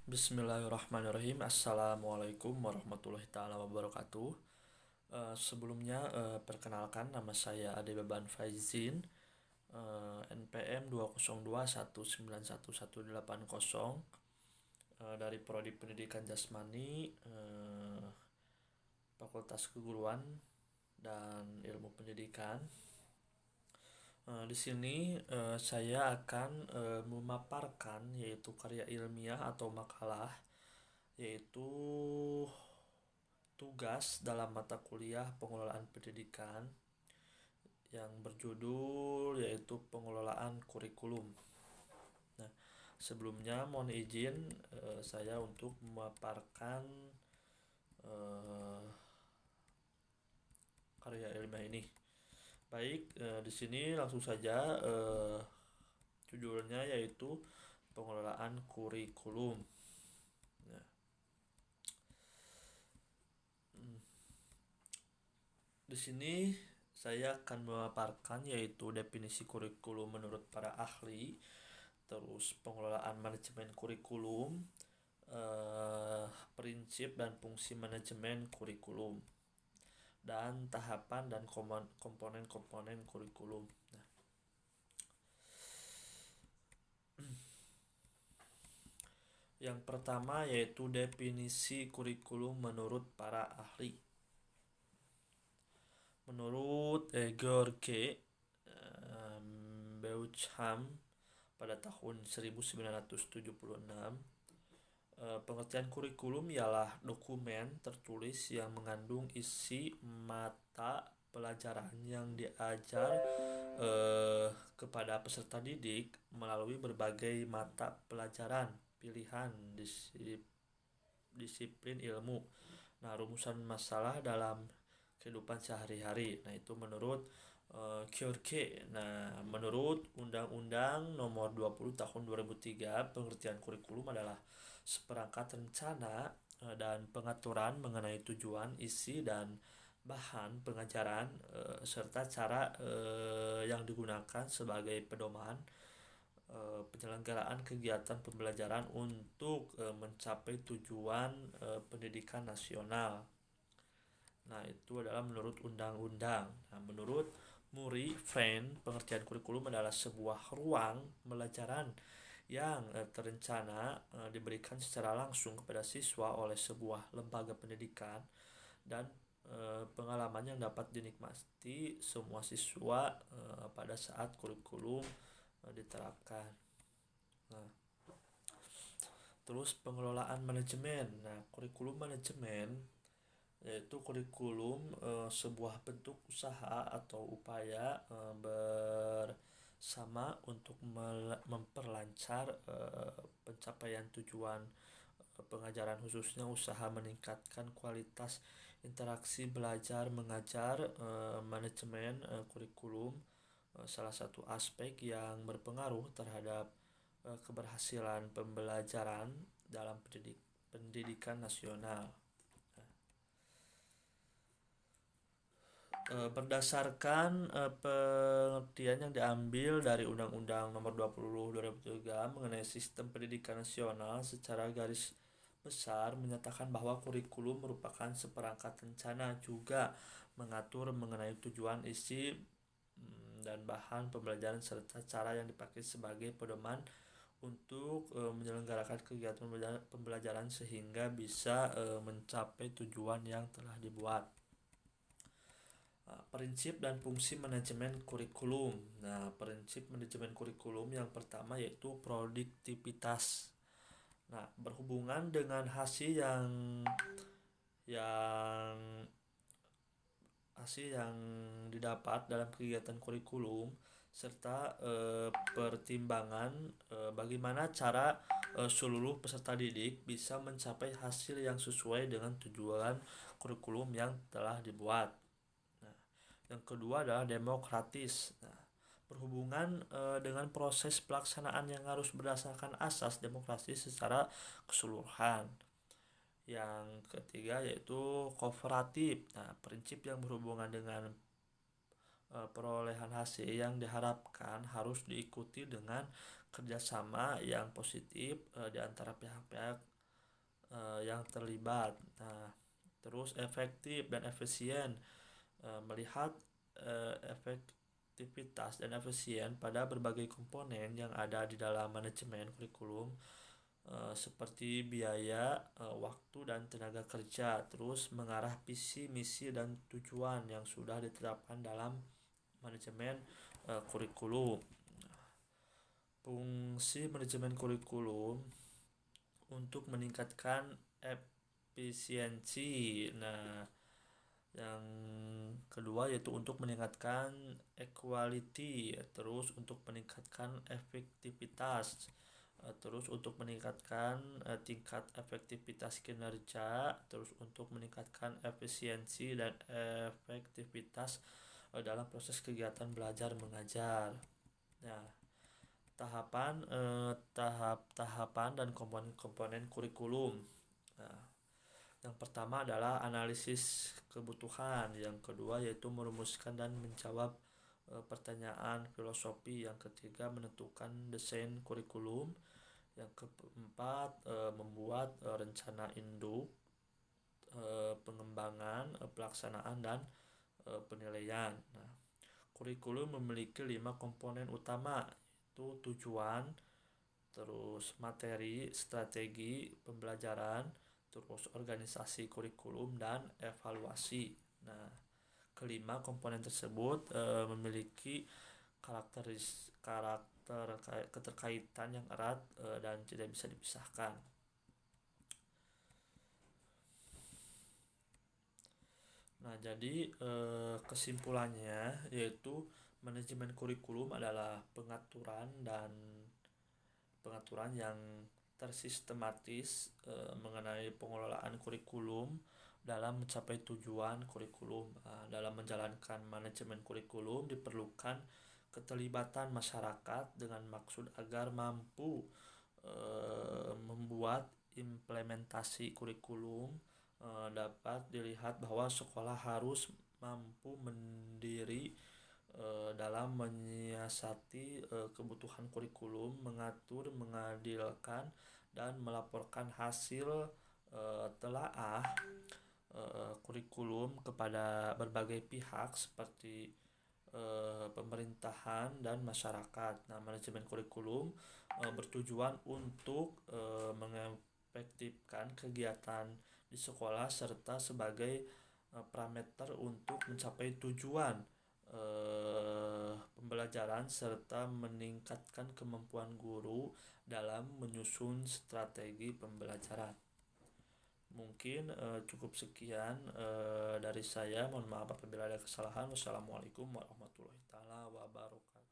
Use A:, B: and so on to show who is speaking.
A: Bismillahirrahmanirrahim. Assalamualaikum warahmatullahi taala wabarakatuh. Sebelumnya perkenalkan nama saya Ade Beban Faizin, NPM 202119180, dari Prodi Pendidikan Jasmani, Fakultas Keguruan dan Ilmu Pendidikan. Di sini saya akan memaparkan yaitu karya ilmiah atau makalah, yaitu tugas dalam mata kuliah pengelolaan pendidikan yang berjudul yaitu pengelolaan kurikulum. Nah, sebelumnya mohon izin saya untuk memaparkan karya ilmiah ini. Baik, di sini langsung saja judulnya yaitu pengelolaan kurikulum. Nah, di sini saya akan memaparkan yaitu definisi kurikulum menurut para ahli, terus pengelolaan manajemen kurikulum, prinsip dan fungsi manajemen kurikulum, dan tahapan dan komponen-komponen kurikulum. Nah, yang pertama yaitu definisi kurikulum menurut para ahli. Menurut George Beauchamp pada tahun 1976, pengertian kurikulum ialah dokumen tertulis yang mengandung isi mata pelajaran yang diajar kepada peserta didik melalui berbagai mata pelajaran pilihan disiplin ilmu. Nah, rumusan masalah dalam kehidupan sehari-hari. Nah, itu menurut Kyorke. Nah, menurut Undang-Undang Nomor 20 Tahun 2003, pengertian kurikulum adalah seperangkat rencana dan pengaturan mengenai tujuan, isi, dan bahan pengajaran serta cara yang digunakan sebagai pedoman penyelenggaraan kegiatan pembelajaran untuk mencapai tujuan pendidikan nasional. Nah, itu adalah menurut undang-undang. Nah, menurut Murray Friend, pengertian kurikulum adalah sebuah ruang pembelajaran yang terencana diberikan secara langsung kepada siswa oleh sebuah lembaga pendidikan dan pengalaman yang dapat dinikmati semua siswa pada saat kurikulum diterapkan. Nah, terus pengelolaan manajemen. Nah, kurikulum manajemen yaitu kurikulum sebuah bentuk usaha atau upaya bersama untuk memperlancar pencapaian tujuan pengajaran, khususnya usaha meningkatkan kualitas interaksi belajar mengajar. Manajemen kurikulum salah satu aspek yang berpengaruh terhadap keberhasilan pembelajaran dalam pendidikan nasional. Berdasarkan pengertian yang diambil dari Undang-Undang Nomor 20 2003 mengenai sistem pendidikan nasional, secara garis besar menyatakan bahwa kurikulum merupakan seperangkat rencana juga mengatur mengenai tujuan, isi, dan bahan pembelajaran serta cara yang dipakai sebagai pedoman untuk menyelenggarakan kegiatan pembelajaran sehingga bisa mencapai tujuan yang telah dibuat. Prinsip dan fungsi manajemen kurikulum. Nah, prinsip manajemen kurikulum yang pertama yaitu produktivitas. Nah, berhubungan dengan yang hasil yang didapat dalam kegiatan kurikulum serta pertimbangan bagaimana cara seluruh peserta didik bisa mencapai hasil yang sesuai dengan tujuan kurikulum yang telah dibuat. Yang kedua adalah demokratis. Nah, berhubungan dengan proses pelaksanaan yang harus berdasarkan asas demokrasi secara keseluruhan. Yang ketiga yaitu kooperatif. Nah, prinsip yang berhubungan dengan perolehan hasil yang diharapkan harus diikuti dengan kerjasama yang positif di antara pihak-pihak yang terlibat. Nah, terus efektif dan efisien, melihat efektivitas dan efisien pada berbagai komponen yang ada di dalam manajemen kurikulum, seperti biaya, waktu dan tenaga kerja, terus mengarah visi, misi dan tujuan yang sudah ditetapkan dalam manajemen kurikulum. Fungsi manajemen kurikulum untuk meningkatkan efisiensi. Nah, yang kedua yaitu untuk meningkatkan equality, terus untuk meningkatkan efektivitas, terus untuk meningkatkan tingkat efektivitas kinerja, terus untuk meningkatkan efisiensi dan efektivitas dalam proses kegiatan belajar mengajar. Nah, tahap-tahapan dan komponen-komponen kurikulum. Nah, yang pertama adalah analisis kebutuhan, yang kedua yaitu merumuskan dan menjawab pertanyaan filosofi, yang ketiga menentukan desain kurikulum, yang keempat membuat rencana induk, pengembangan, pelaksanaan dan penilaian. Nah, kurikulum memiliki 5 komponen utama, yaitu tujuan, terus materi, strategi pembelajaran, terus organisasi kurikulum dan evaluasi. Nah, kelima komponen tersebut memiliki karakter keterkaitan yang erat dan tidak bisa dipisahkan. Nah, jadi kesimpulannya yaitu manajemen kurikulum adalah pengaturan yang tersistematis mengenai pengelolaan kurikulum dalam mencapai tujuan kurikulum. Dalam menjalankan manajemen kurikulum diperlukan keterlibatan masyarakat dengan maksud agar mampu membuat implementasi kurikulum dapat dilihat bahwa sekolah harus mampu mandiri dalam menyiasati kebutuhan kurikulum, mengatur, mengadilkan, dan melaporkan hasil telaah kurikulum kepada berbagai pihak seperti pemerintahan dan masyarakat. Nah, manajemen kurikulum bertujuan untuk mengefektifkan kegiatan di sekolah serta sebagai parameter untuk mencapai tujuan pembelajaran serta meningkatkan kemampuan guru dalam menyusun strategi pembelajaran. Mungkin cukup sekian dari saya. Mohon maaf apabila ada kesalahan. Wassalamualaikum warahmatullahi wabarakatuh.